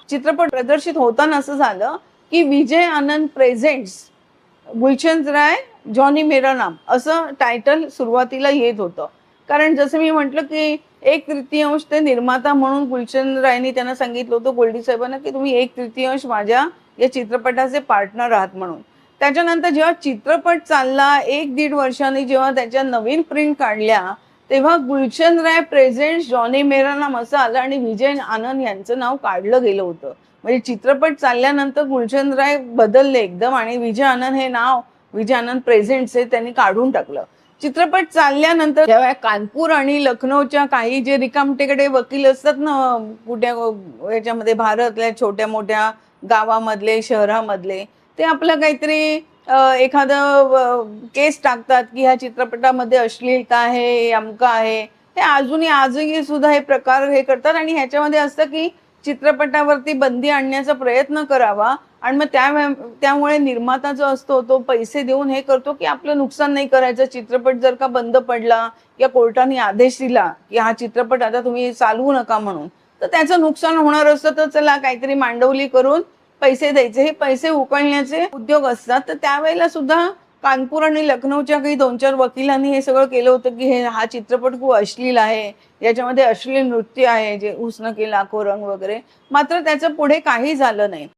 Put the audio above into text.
चित्रपट प्रदर्शित होताना असं झालं की विजय आनंद प्रेझेंट्स गुलशन राय जॉनी मेरा नाम असं टायटल सुरुवातीला येत होतं. कारण जसं मी म्हटलं की 1/3 ते निर्माता म्हणून गुलशन रायनी त्यांना सांगितलं होतं गोल्डी साहेबांना की तुम्ही 1/3 माझ्या या चित्रपटाचे पार्टनर आहात म्हणून. त्याच्यानंतर जेव्हा चित्रपट चालला 1-1.5 वर्षांनी जेव्हा त्याच्या नवीन प्रिंट काढल्या, तेव्हा गुलशन राय प्रेझेंट्स जॉनी मेरा नाम असं आलं आणि विजय आनंद यांचं नाव काढलं गेलं होतं. म्हणजे चित्रपट चालल्यानंतर गुलशन राय बदलले एकदम आणि विजय आनंद हे नाव विजय आनंद प्रेझेंट्स हे त्यांनी काढून टाकलं. चित्रपट चालल्यानंतर जेव्हा कानपूर आणि लखनौच्या काही जे रिकामटेकडे वकील असतात ना, कुठे याच्यामध्ये भारतातल्या छोट्या मोठ्या गावामधले शहरामधले, ते आपलं काहीतरी एखादं केस टाकतात की ह्या चित्रपटामध्ये अश्लीलता आहे, अमकं आहे. ते आजही सुद्धा हे प्रकार हे करतात आणि ह्याच्यामध्ये असतं की चित्रपटावरती बंदी आणण्याचा प्रयत्न करावा आणि मग त्यामुळे निर्माता जो असतो तो पैसे देऊन हे करतो की आपलं नुकसान नाही करायचं. चित्रपट जर का बंद पडला या कोर्टाने आदेश दिला की हा चित्रपट आता तुम्ही चालवू नका म्हणून, तर त्याचं नुकसान होणार असतं, तर चला काहीतरी मांडवली करून पैसे द्यायचे. हे पैसे उकळण्याचे उद्योग असतात. तर त्यावेळेला सुद्धा कानपूर आणि लखनौच्या काही 2-4 वकिलांनी हे सगळं केलं होतं की हा चित्रपट खूप अश्लील आहे, याच्यामध्ये अश्लील नृत्य आहे, जे हुस्न के लाखो रंग वगैरे. मात्र त्याचं पुढे काही झालं नाही.